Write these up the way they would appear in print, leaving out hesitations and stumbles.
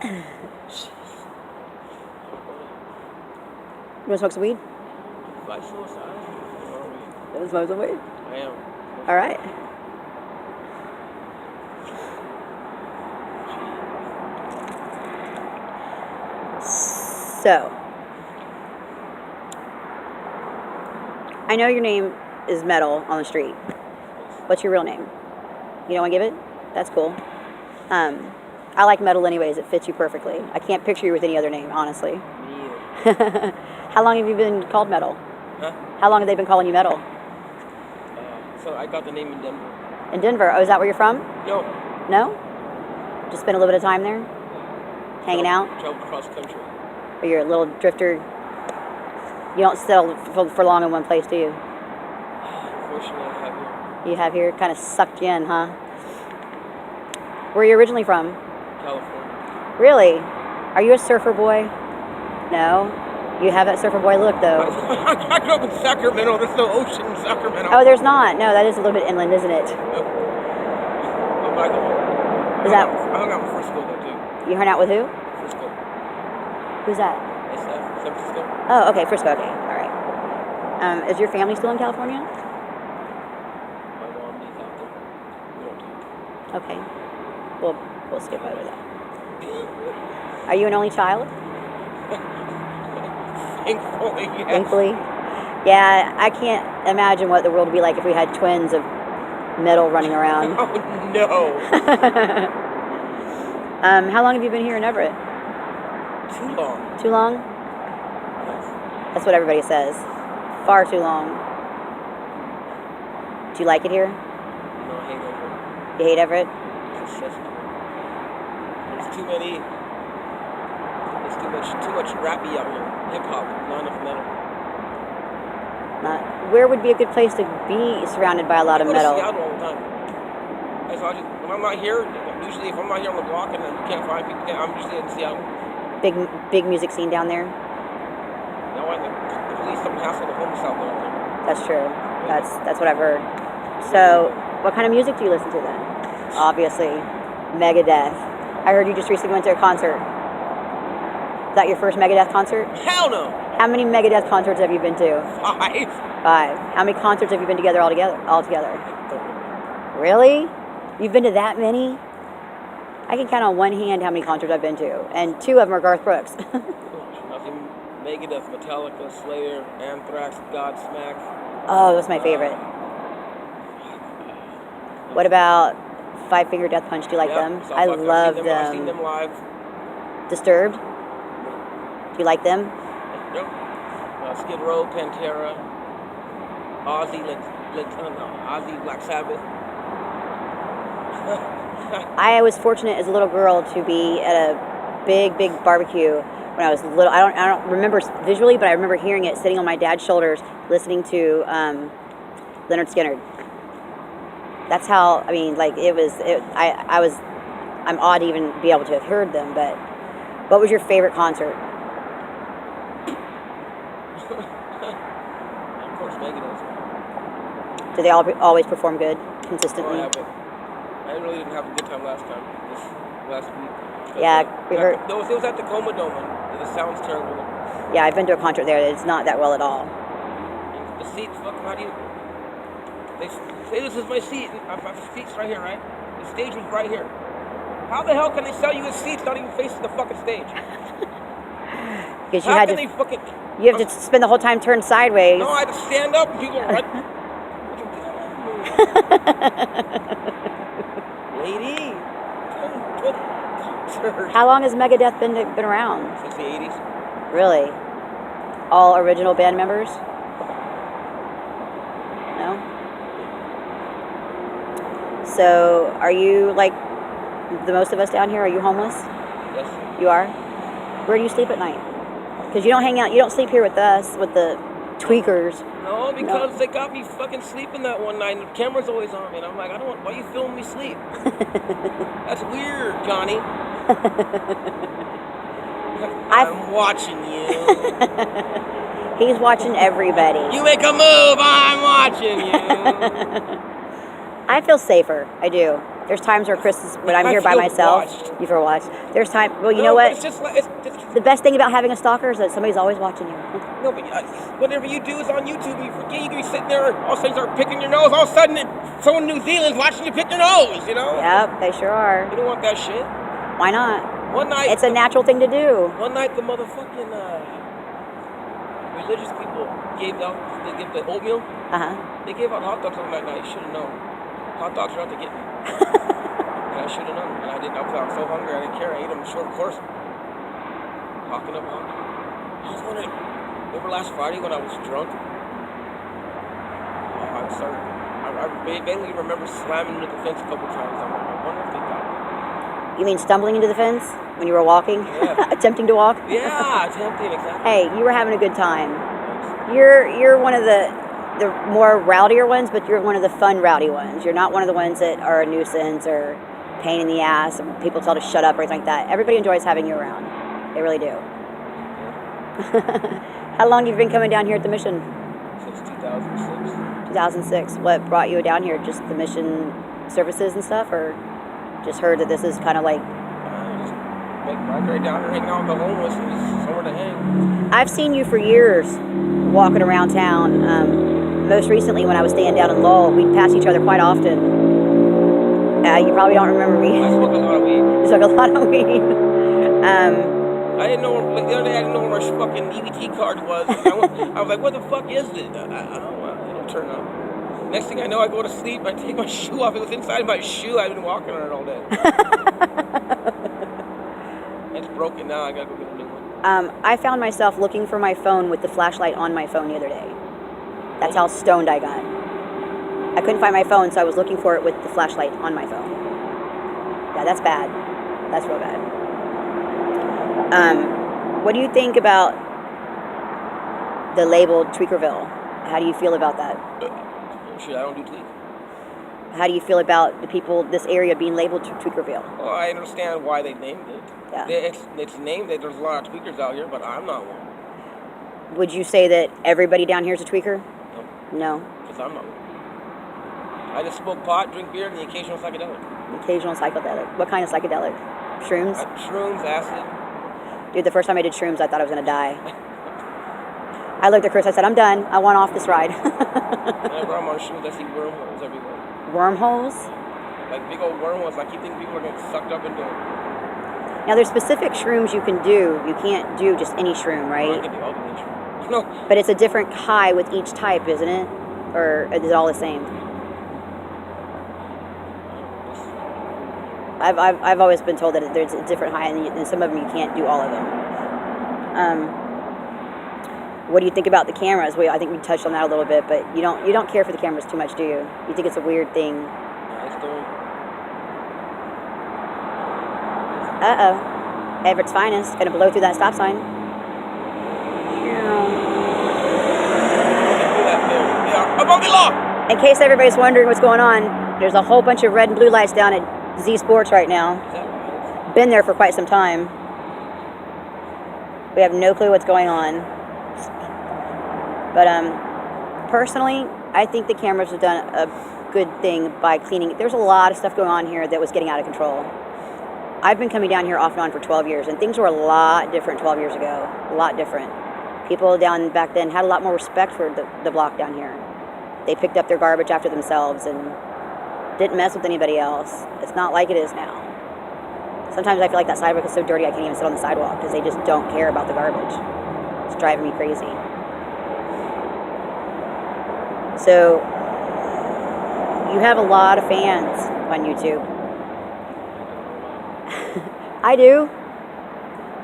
You want to smoke some weed? Like suicide. You want to smoke some weed? I am. All right. So, I know your name is Metal on the street. What's your real name? You don't want to give it? That's cool. I like Metal anyways. It fits you perfectly. I can't picture you with any other name, honestly. Me either. How long have you been called Metal? Huh? How long have they been calling you Metal? So I got the name in Denver. In Denver. Oh, is that where you're from? No. No? Just spend a little bit of time there? Hanging out? Traveled across country. Or you're a little drifter? You don't settle for long in one place, do you? Unfortunately, I have here. You have here? Kind of sucked you in, huh? Where are you originally from? California. Really? Are you a surfer boy? No? You have that surfer boy look, though. I grew up in Sacramento. There's no ocean in Sacramento. Oh, there's not. No, that is a little bit inland, isn't it? Oh, by the way. I hung out with Frisco, though, too. You hung out with who? Frisco. Who's that? SF, San Francisco. Oh, okay, Frisco. Okay, all right. Is your family still in California? My mom lives out there. We don't talk. Okay. We'll skip over that. Are you an only child? Thankfully, yes. Thankfully. Yeah, I can't imagine what the world would be like if we had twins of Metal running around. Oh, no. How long have you been here in Everett? Too long. Too long? Yes. That's what everybody says. Far too long. Do you like it here? No, I hate Everett. You hate Everett? It's stressful. There's too many. There's too much rappy out here. Hip hop, not enough metal. Where would be a good place to be surrounded by a lot of metal? I go to Seattle all the time. When I'm not here, usually if I'm not here on the block and you can't find people, I'm usually in Seattle. Big music scene down there. No, the police don't hassle the homeless out there. That's true. That's what I've heard. So, what kind of music do you listen to then? Obviously, Megadeth. I heard you just recently went to a concert. Is that your first Megadeth concert? Hell no! How many Megadeth concerts have you been to? 5. 5. How many concerts have you been together altogether? Really? You've been to that many? I can count on one hand how many concerts I've been to, and 2 of them are Garth Brooks. Nothing. Megadeth, Metallica, Slayer, Anthrax, Godsmack. Oh, that's my favorite. What about Five Finger Death Punch? Do you like them? I love them. I've seen them live. Disturbed? Do you like them? Yep. Skid Row, Pantera, Ozzy, Ozzy, Black Sabbath. I was fortunate as a little girl to be at a big barbecue when I was little. I don't remember visually, but I remember hearing it, sitting on my dad's shoulders, listening to Leonard Skinner. That's how, I mean, like, I'm odd to even be able to have heard them, but what was your favorite concert? Of course, Megadeth. Do they always perform good, consistently? Oh, yeah, but I really didn't have a good time last week. Yeah, we heard. It was at the Tacoma Dome, and it sounds terrible. Yeah, I've been to a concert there. It's not that well at all. The seats, fucking, how do you... They say this is my seat, and the seat's right here, right? The stage was right here. How the hell can they sell you a seat not even facing the fucking stage? Because you have to spend the whole time turned sideways. No, I had to stand up and people are like... Lady, come to the concert. How long has Megadeth been around? Since the 80s. Really? All original band members? No? So, are you like the most of us down here? Are you homeless? Yes. You are? Where do you sleep at night? Because you don't sleep here with us, with the tweakers. No, because they got me fucking sleeping that one night, and the camera's always on me, and I'm like, why are you filming me sleep? That's weird, Johnny. I'm watching you. He's watching everybody. You make a move, I'm watching you. I feel safer. I do. There's times where Chris is, when I'm I here by feel myself. watched. You feel watched. There's time. Well, you No, know but what? it's just like it's The best thing about having a stalker is that somebody's always watching you. no, but whatever you do is on YouTube. And you forget you can be sitting there, all of a sudden you start picking your nose. All of a sudden, someone in New Zealand's watching you pick your nose. You know? Yep, they sure are. You don't want that shit. Why not? One night, It's a natural thing to do. One night, the motherfucking religious people gave out. They give the oatmeal. They gave out hot dogs on that night. You should have known. Hot dogs are out to get me. And I should have known. And I didn't. I was so hungry. I didn't care. I ate them short course. Hawking up. I was wondering. Remember last Friday when I was drunk? I vaguely remember slamming into the fence a couple times. I wonder if they got me. You mean stumbling into the fence when you were walking? Yeah. Attempting to walk? Yeah, attempting, exactly. Hey, you were having a good time. You're one of the more rowdier ones, but you're one of the fun rowdy ones. You're not one of the ones that are a nuisance or pain in the ass and people tell to shut up or anything like that. Everybody enjoys having you around. They really do. How long have you been coming down here at the mission? Since 2006. 2006. What brought you down here? Just the mission services and stuff, or just heard that this is kind of like... Just make migrate down here, hanging out with the homeless, and just somewhere to hang. I've seen you for years walking around town. Most recently, when I was staying down in Lowell, we'd pass each other quite often. You probably don't remember me. I smoke a lot of weed. You smoke a lot of weed. I didn't know, like the other day I didn't know where my fucking EBT card was. I was like, what the fuck is this? I don't know, it'll turn up. Next thing I know, I go to sleep, I take my shoe off. It was inside my shoe. I've been walking on it all day. It's broken now. I gotta go get a new one. I found myself looking for my phone with the flashlight on my phone the other day. That's how stoned I got. I couldn't find my phone, so I was looking for it with the flashlight on my phone. Yeah, that's bad. That's real bad. What do you think about the label Tweakerville? How do you feel about that? Shit, I don't do tweak. How do you feel about the people, this area being labeled Tweakerville? Well, I understand why they named it. Yeah. It's named it. There's a lot of tweakers out here, but I'm not one. Would you say that everybody down here is a tweaker? No. Because I'm not one. I just smoke pot, drink beer, and the occasional psychedelic. Occasional psychedelic. What kind of psychedelic? Shrooms? Shrooms, acid. Dude, the first time I did shrooms, I thought I was going to die. I looked at Chris, I said, I'm done. I want off this ride. Whenever I'm on shrooms, I see wormholes everywhere. Wormholes? Like big old wormholes. I keep thinking people are getting sucked up into them. Now, there's specific shrooms you can do. You can't do just any shroom, right? I can do all the shrooms. No. But it's a different high with each type, isn't it? Or is it all the same? I've always been told that there's a different high, and some of them you can't do all of them. What do you think about the cameras? I think we touched on that a little bit, but you don't care for the cameras too much, do you? You think it's a weird thing? It's doing. Uh-oh. Everett's finest. Gonna blow through that stop sign. Yeah, above the law. In case everybody's wondering what's going on, there's a whole bunch of red and blue lights down at Z Sports right now. Been there for quite some time. We have no clue what's going on. But personally, I think the cameras have done a good thing by cleaning. There's a lot of stuff going on here that was getting out of control. I've been coming down here off and on for 12 years, and things were a lot different 12 years ago. A lot different. People down back then had a lot more respect for the block down here. They picked up their garbage after themselves and didn't mess with anybody else. It's not like it is now. Sometimes I feel like that sidewalk is so dirty I can't even sit on the sidewalk because they just don't care about the garbage. It's driving me crazy. So, you have a lot of fans on YouTube. I do.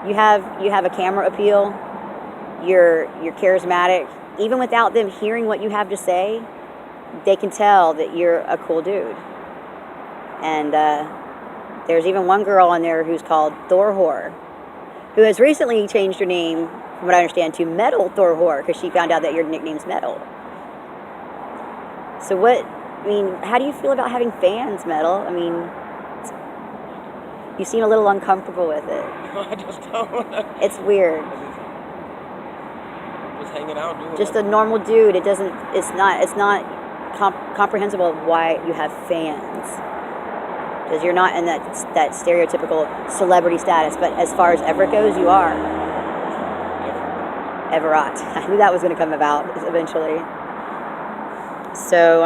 You have a camera appeal. You're charismatic. Even without them hearing what you have to say, they can tell that you're a cool dude. And there's even one girl on there who's called Thor, who has recently changed her name, from what I understand, to Metal Thor, because she found out that your nickname's Metal. So how do you feel about having fans, Metal? I mean, you seem a little uncomfortable with it. I just don't. It's weird. Just hanging out, doing just a normal dude. It's not comprehensible of why you have fans. because you're not in that stereotypical celebrity status. But as far as Everett goes, you are. Everett. I knew that was going to come about eventually. So,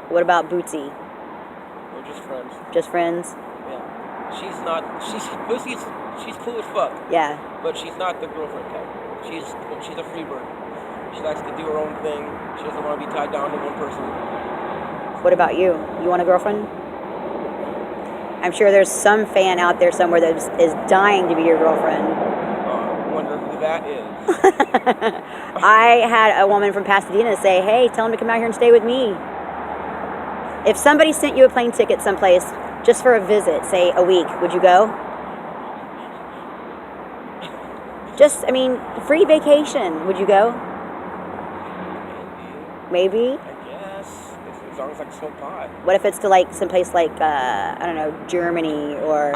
what about Bootsy? We're just friends. Just friends? Yeah. She's cool as fuck. Yeah. But she's not the girlfriend type. She's a free bird. She likes to do her own thing. She doesn't want to be tied down to one person. What about you? You want a girlfriend? I'm sure there's some fan out there somewhere that is dying to be your girlfriend. I wonder who that is. I had a woman from Pasadena say, hey, tell him to come out here and stay with me. If somebody sent you a plane ticket someplace just for a visit, say a week, would you go? Free vacation, would you go? Maybe? I guess. As long as I can smoke pot. What if it's to like someplace like, I don't know, Germany or...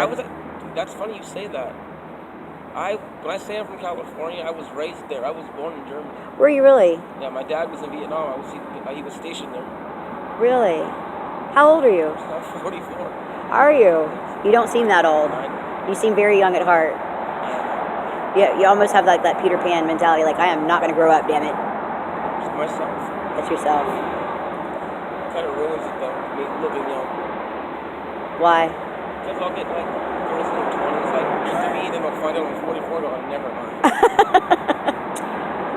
That's funny you say that. When I say I'm from California, I was raised there. I was born in Germany. Were you really? Yeah, my dad was in Vietnam. He was stationed there. Really? How old are you? I'm 44. Are you? You don't seem that old. You seem very young at heart. Yeah, you almost have like that Peter Pan mentality, like I am not going to grow up, damn it. Just myself. That's yourself. It kind of ruins it though, me looking young. Why? Because I'll get like girls in their 20s, like to me, then I'll find out I'm 44, going, never mind.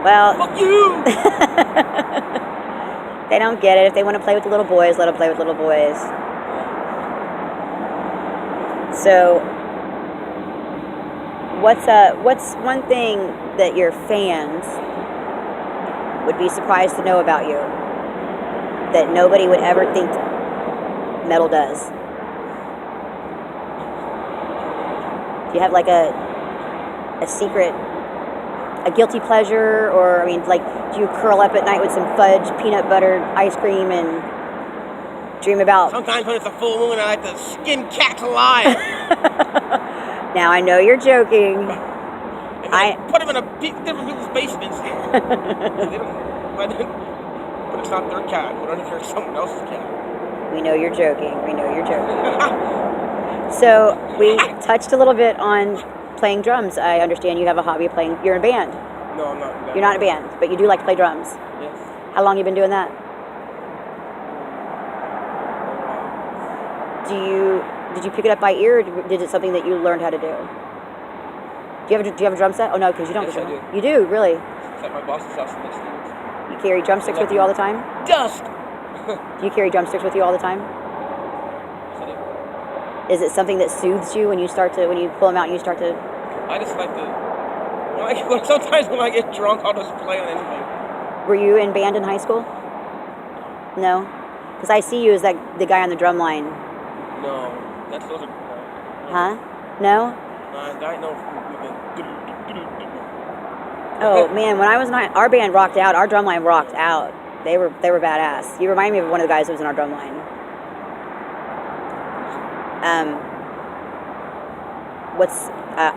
Well, fuck you! They don't get it. If they want to play with the little boys, let them play with little boys. So, what's one thing that your fans would be surprised to know about you that nobody would ever think metal does? Do you have like a secret, a guilty pleasure, or do you curl up at night with some fudge, peanut butter, ice cream, and dream about? Sometimes when it's a full moon, I like to skin cats alive. Now I know you're joking. And I put them in different people's basements. But it's not their cat. We don't care if it's someone else's cat. We know you're joking. So we touched a little bit on playing drums. I understand you have a hobby of playing. You're in a band. No, I'm not in a band. You're not in a band, but you do like to play drums. Yes. How long have you been doing that? Did you pick it up by ear, or did it something that you learned how to do? Do you have a drum set? Oh no, because you don't. Yes, I do. You do, really? It's at my boss's house in Stevens. You carry drumsticks with you all the time? Dust! Do you carry drumsticks with you all the time? Yes, I do. Is it something that soothes you when you pull them out and you start to... I just like to... Sometimes when I get drunk, I'll just play on anything. Were you in band in high school? No? Because I see you as the guy on the drum line. No. Those are... Huh? No? I know. Oh man, when I was our band rocked out. Our drum line rocked out. They were badass. You remind me of one of the guys who was in our drum line.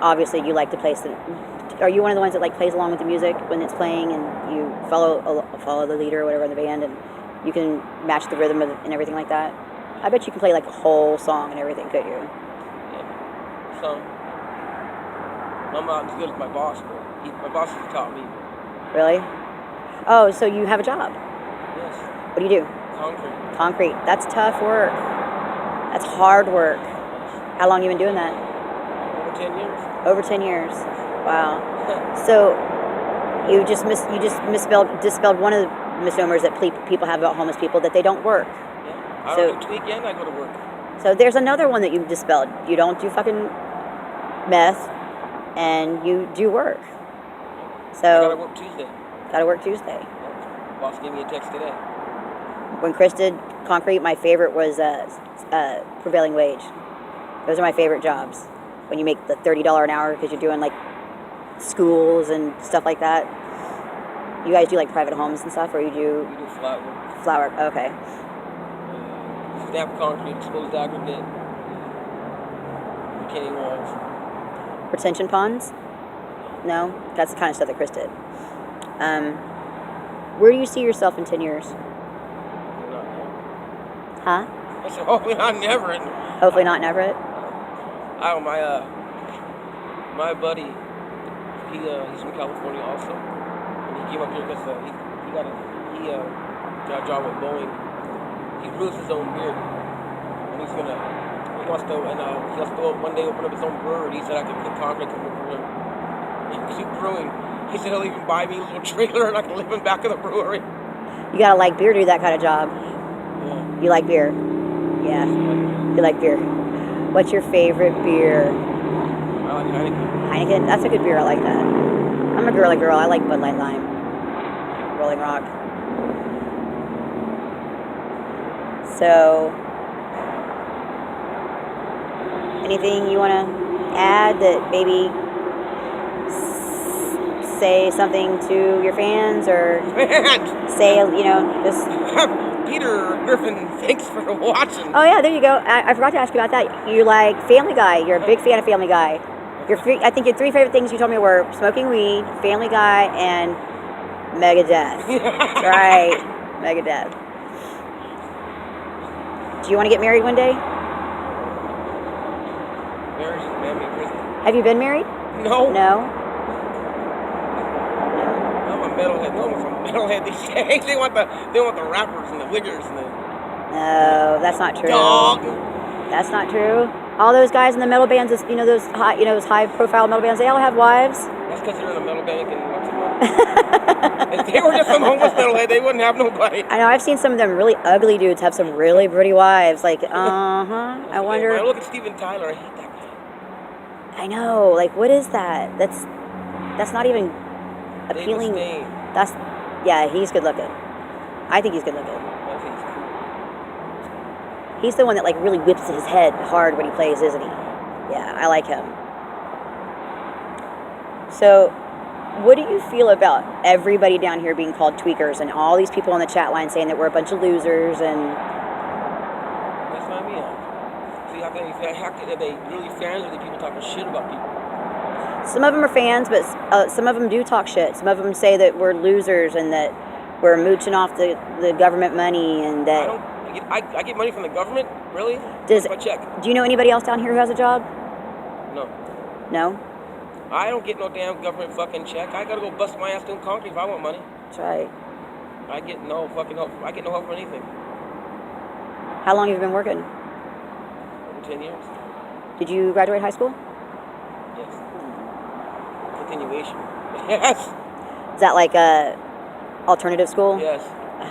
Obviously you like to play. Are you one of the ones that plays along with the music when it's playing, and you follow the leader or whatever in the band, and you can match the rhythm and everything like that? I bet you can play a whole song and everything, could you? Yeah. So, I'm not as good as my boss, but my boss has taught me. Really? Oh, so you have a job? Yes. What do you do? Concrete. That's tough work. That's hard work. Yes. How long have you been doing that? Over 10 years. Over 10 years. Wow. So you just dispelled one of the misnomers that people have about homeless people, that they don't work. I don't do weekend, I go to work. So there's another one that you've dispelled. You don't do fucking meth, and you do work. So I gotta work Tuesday. Gotta work Tuesday. Boss gave me a text today. When Chris did concrete, my favorite was prevailing wage. Those are my favorite jobs. When you make the $30 an hour because you're doing schools and stuff like that. You guys do private homes and stuff, or you do? We do flat work. Flat work. Okay. Stamp concrete, exposed aggregate, retaining walls. Retention ponds? No? That's the kind of stuff that Chris did. Where do you see yourself in 10 years? Not Huh? I I said, hopefully not in Everett. Hopefully not in Everett. I don't my buddy, he's from California also, and he came up here because he got a job with Boeing. He brews his own beer, and he wants to one day open up his own brewery. He said I could get contract with him. He keep brewing. He said he'll even buy me a little trailer and I can live in back of the brewery. You gotta like beer to do that kind of job. Yeah. You like beer? Yeah. You like beer. What's your favorite beer? I like Heineken. Heineken? That's a good beer. I like that. I'm a girly girl. I like Bud Light Lime. Rolling Rock. So, anything you want to add that maybe say something to your fans or say, just... Peter Griffin, thanks for watching. Oh, yeah, there you go. I forgot to ask you about that. You like Family Guy. You're a big fan of Family Guy. I think your 3 favorite things you told me were smoking weed, Family Guy, and Megadeth. That's right. Megadeth. Do you want to get married one day? Marriage is man in prison. Have you been married? No. No? I'm a metalhead. No one's a metalhead these days. They want the rappers and the wiggers and the... No, that's not true. Dog. That's not true. All those guys in the metal bands, those high-profile metal bands, they all have wives. That's because they're in a metal band and lots of money. If they were just some homeless metalhead, they wouldn't have nobody. I know. I've seen some of them really ugly dudes have some really pretty wives. Like, I wonder. When I look at Steven Tyler, I hate that guy. I know. Like, what is that? That's not even appealing. He's good looking. I think he's good looking. I think he's cool. He's the one that like really whips his head hard when he plays, isn't he? Yeah, I like him. So, what do you feel about everybody down here being called tweakers and all these people on the chat line saying that we're a bunch of losers and... That's not me. See, are they really fans or are they people talking shit about people? Some of them are fans, but some of them do talk shit. Some of them say that we're losers and that we're mooching off the government money and that... I get money from the government? Really? What's my check? Do you know anybody else down here who has a job? No. No? I don't get no damn government fucking check. I gotta go bust my ass doing concrete if I want money. That's right. I get no fucking help. I get no help from anything. How long have you been working? Over 10 years. Did you graduate high school? Yes. Continuation. Yes. Is that like a alternative school? Yes.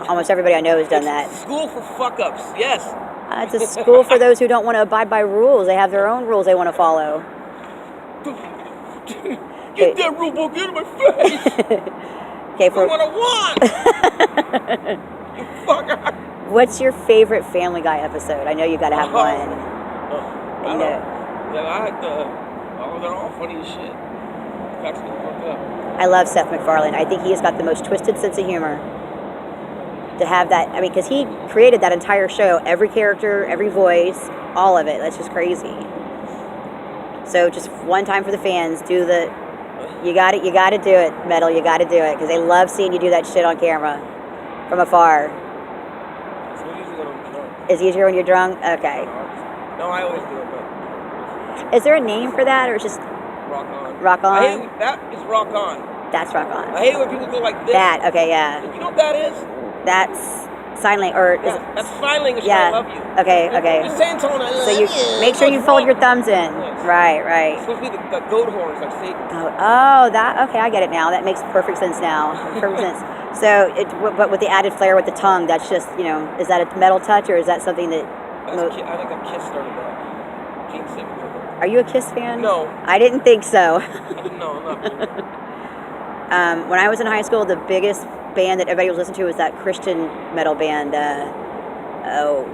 Almost everybody I know has done that. School for fuck-ups. Yes. It's a school for those who don't want to abide by rules. They have their own rules they want to follow. Get that rule book out of my face! Okay, That's what I want! You fucker! What's your favorite Family Guy episode? I know you got to have one. I know. They're all funny as shit. Cracks me the fuck up. I love Seth MacFarlane. I think he has got the most twisted sense of humor. To have that, I mean, because he created that entire show, every character, every voice, all of it. That's just crazy. So just one time for the fans, you got to do it, Metal, you got to do it, because they love seeing you do that shit on camera from afar. It's easier when you're drunk? Okay. No, I always do it, but... Is there a name for that, or just... Rock on. Rock on? I hate that is rock on. That's rock on. I hate it when people go like this. That, okay, yeah. You know what that is? That's sign language, or... Yeah, that's sign language. Yeah. I love you. Okay. Just saying someone I love so you make sure you fold your thumbs in. Yes. Right. It's supposed to be the goat horns, like Satan. Oh, that, okay, I get it now. That makes perfect sense now. Perfect sense. So, but with the added flair with the tongue, that's just, is that a metal touch, or is that something that... I think a Kiss started that. Gene Simmons. Are you a Kiss fan? No. I didn't think so. No, I'm not. When I was in high school, the biggest band that everybody was listening to was that Christian metal band. Oh,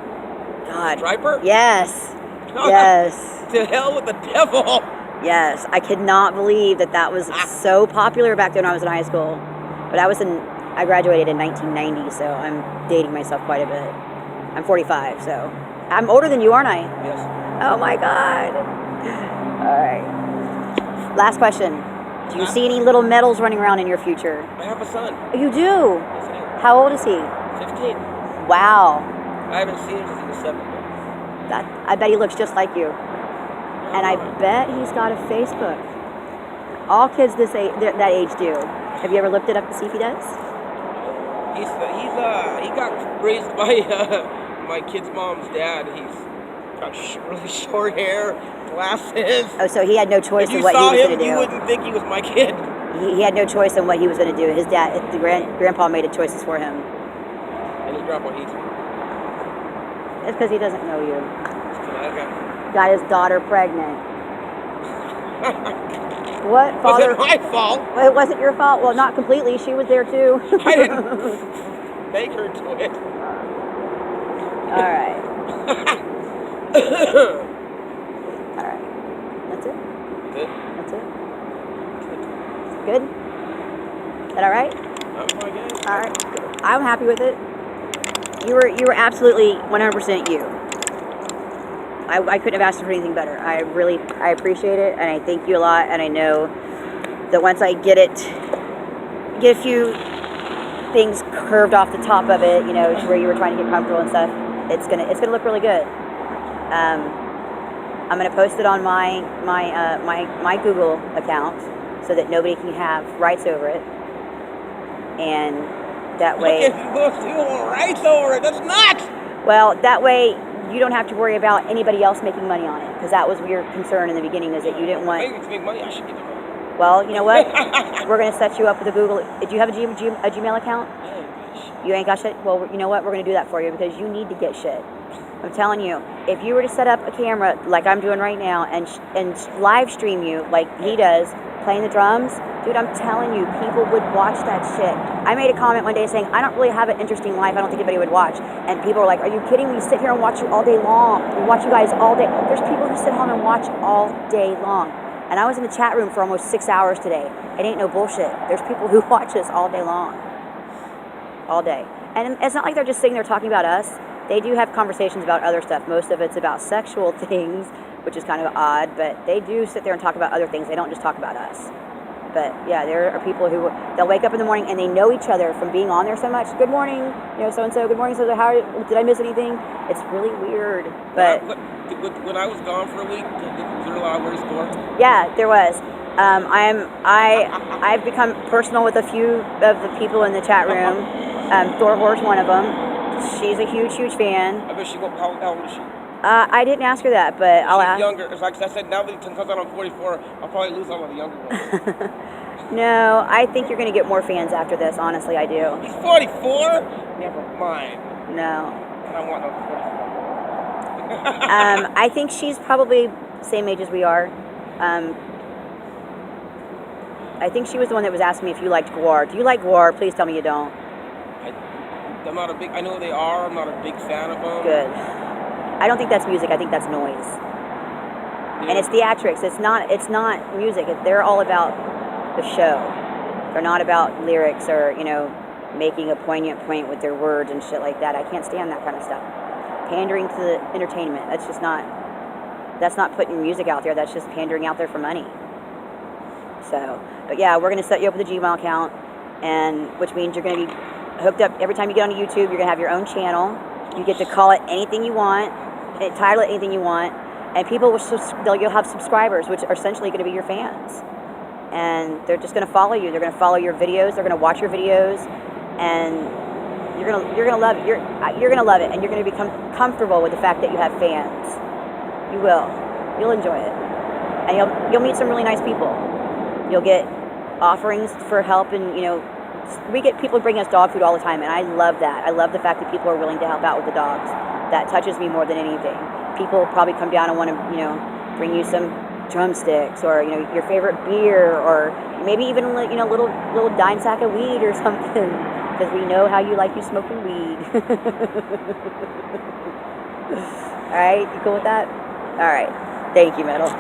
God. Striper? Yes. Yes. To hell with the devil. Yes. I could not believe that was so popular back then when I was in high school. But I graduated in 1990, so I'm dating myself quite a bit. I'm 45, so I'm older than you, aren't I? Yes. Oh my God. All right. Last question. Do you see any little medals running around in your future? I have a son. You do? Yes, I do. How old is he? 15. Wow. I haven't seen him since he was 7. I bet he looks just like you. And I bet he's got a Facebook. All kids that age do. Have you ever looked it up to see if he does? He got raised by my kid's mom's dad. He's got really short hair, glasses. Oh, so he had no choice in what he was going to do. You wouldn't think he was my kid. He had no choice in what he was going to do. His dad, grandpa made the choices for him. And his grandpa hates me. It's because he doesn't know you. Okay. Got his daughter pregnant. What, father? Was it my fault? Well, it wasn't your fault. Well, not completely. She was there too. I didn't make her do it. All right. All right. That's it? Good. That's it? Good? Is that all right? I'm fine, yeah. All right. I'm happy with it. You were absolutely 100% you. I couldn't have asked for anything better. I appreciate it, and I thank you a lot, and I know that once I get a few things curved off the top of it, you know, to where you were trying to get comfortable and stuff, it's gonna look really good. I'm gonna post it on my Google account so that nobody can have rights over it, and that way. Look at those people rights over it. That's nuts. Well, that way you don't have to worry about anybody else making money on it, because that was your concern in the beginning, is that you didn't want. To make money, I should get the money. Well, you know what? We're gonna set you up with a Google. Do you have a Gmail account? You ain't got shit? Well, you know what? We're going to do that for you because you need to get shit. I'm telling you, if you were to set up a camera like I'm doing right now and live stream you like he does, playing the drums, dude, I'm telling you, people would watch that shit. I made a comment one day saying, I don't really have an interesting life. I don't think anybody would watch. And people were like, are you kidding me? Sit here and watch you all day long. We watch you guys all day. There's people who sit home and watch all day long. And I was in the chat room for almost 6 hours today. It ain't no bullshit. There's people who watch us all day long. All day. And it's not like they're just sitting there talking about us. They do have conversations about other stuff. Most of it's about sexual things, which is kind of odd, but they do sit there and talk about other things. They don't just talk about us. But yeah, there are people who, they'll wake up in the morning and they know each other from being on there so much. Good morning, you know, so-and-so. Good morning, so-and-so. How did I miss anything? It's really weird. But when I was gone for a week, was there a lot of words Thor? Yeah, there was. I've become personal with a few of the people in the chat room. Thor Hor's one of them. She's a huge, huge fan. I bet she won't. How old is she? I didn't ask her that, but I'll ask. She's younger. It's like I said, now that it comes out, I'm 44. I'll probably lose all of the younger ones. No, I think you're going to get more fans after this. Honestly, I do. He's 44? Never mind. No. I don't want no 44. I think she's probably the same age as we are. I think she was the one that was asking me if you liked Gwar. Do you like Gwar? Please tell me you don't. I'm not a big. I know they are. I'm not a big fan of them. Good. I don't think that's music. I think that's noise. Yeah. And it's theatrics. It's not music. They're all about the show. They're not about lyrics or, you know, making a poignant point with their words and shit like that. I can't stand that kind of stuff. Pandering to the entertainment. That's just not. That's not putting music out there. That's just pandering out there for money. So, but yeah, we're gonna set you up with a Gmail account, and which means you're gonna be hooked up every time you get on YouTube. You're gonna have your own channel. You get to call it anything you want, title it anything you want, and people will you'll have subscribers, which are essentially going to be your fans, and they're just going to follow you. They're going to follow your videos. They're going to watch your videos, and you're gonna love it. You're gonna love it, and you're gonna become comfortable with the fact that you have fans. You will. You'll enjoy it, and you'll meet some really nice people. You'll get offerings for help, and you know. We get people bring us dog food all the time, and I love that. I love the fact that people are willing to help out with the dogs. That touches me more than anything. People probably come down and want to, you know, bring you some drumsticks or, you know, your favorite beer or maybe even, you know, little dime sack of weed or something, because we know how you like you smoking weed. All right, you cool with that? All right. Thank you, Metal.